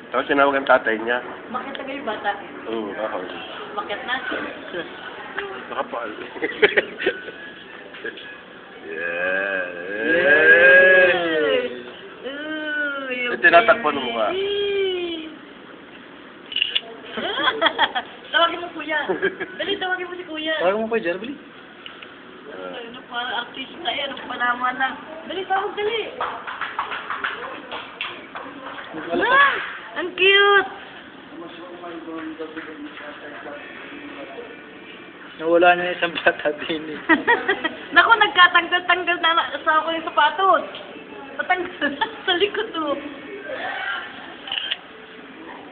Tapos sinawag ang tatay niya. Bakit na kayo bata? Oo, ako. Bakit na? Nakapal. Uy, Tinatakpan mo mukha. Tawagin mo kuya. Dali, tawagin mo si kuya. Tawagin mo pa, Jerby. Ano pa, artista yan. Ano pa naman na. Dali, tawag, dali. Ah, ang cute. Nawala na isang bata din eh. Naku, nagkatanggal-tanggal na sa ako yung sapatos. Natanggal sa likod to.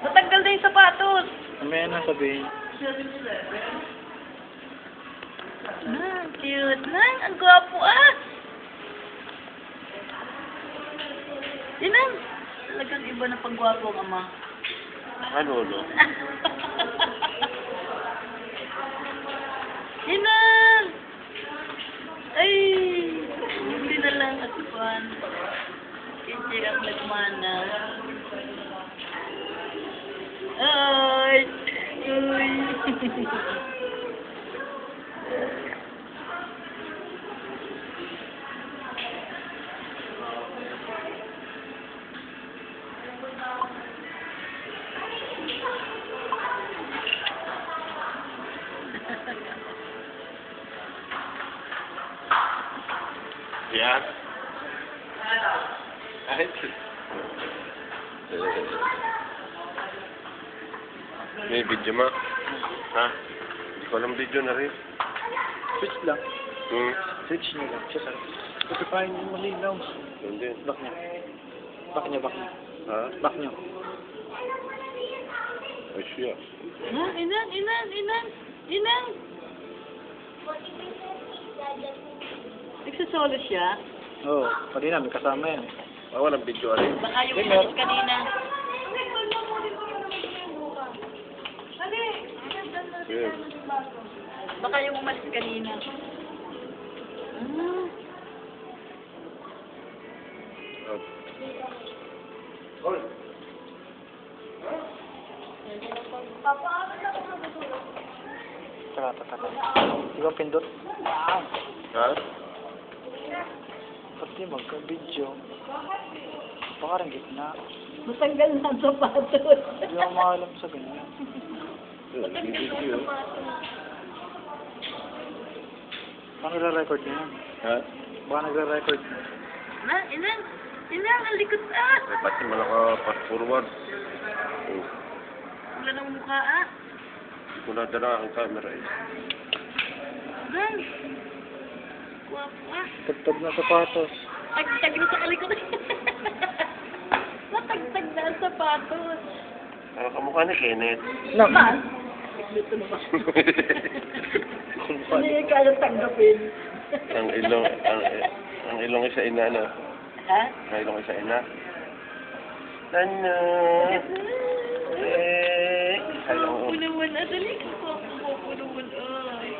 Natanggal na yung sapatos. Mamaya na sabihin. Cute na. Ang gwapo ah. Yun ang talagang iba na pagwapo ang ama. Ano, no? Yun na. Ay. Hindi na lang at pan. Hindi ang nagmana. Ay. Uy. Yan. Kahit. May video mo? Ha? Hindi ko alam video na rin. Switch lang. Switch nyo lang. Siya sarap. Kasi pahin yung malinaw. Hindi. Back niya. Back niya, back niya. Ha? Back niya. Ay, siya. Inang. Nagsasolo siya. Oo. Kanina may kasama yan eh. Ah, walang video rin. Baka yung umalis kanina. Yes. Baka yung umalis kanina. Taka. Ikaw pindot. Ha? Pati magka-video. Baka rin gitna. Matanggal na ang sapatos. Hindi ako makalam sa ganyan. Matanggal na ang sapatos. Baka nagre-record niya yan. Ha? Baka nagre-record. Inang, ang likod ah. Ay, pati mo naka-fast forward. Wala ng mukha ah. Wala dala ang camera eh. Gan. Guwapo ah. Tagtag na sapatos. Tagtag na sa kalikod. Natagtag na ang sapatos. Kamukha ni Kenneth. Nak! Mas? Dito na ba? Hindi yung kaya tanggapin. ang ilong isa ina na. Ha? Ang ilong isa ina. Ano? Guwapo naman ah. Dali ka guwapo naman ay.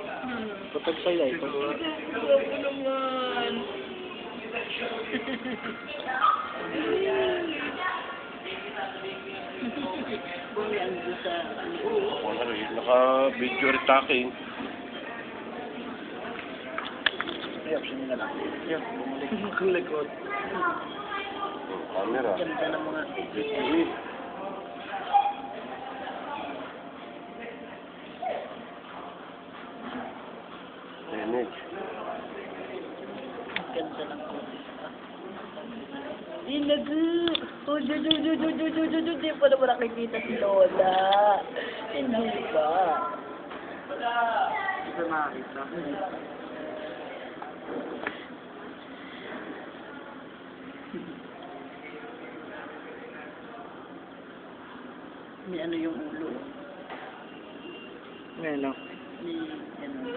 Patag sa'yo ay. Guwapo naman. Bumi ang gusa. Wala rin. Naka-video retacking. Ay, option nyo na lang. Yun, bumalik. Ang likod. Camera. Ganda ng mga Image. ganda ng kotista. Inagu! Oh, di pa naman nakikita si Lola. Hindi ba? Hindi ko nakakita. May ano yung ulo. Ngayon lang. May ano.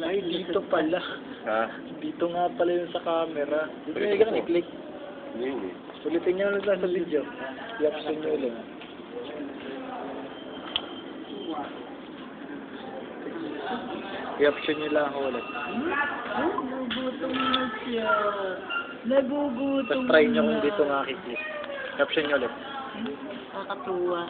Ay, dito pala. Ha? Dito nga pala yun sa camera. Dito nga ka i-click. Hindi. Ulitin nyo ulit lang sa video. I-option nyo ulit. I-option nyo lang ako ulit. Nagugutom na siya. Nagugutom Tapos try nyo kung na. dito nga kiklik. Caption nyo ulit. Kakatuwa.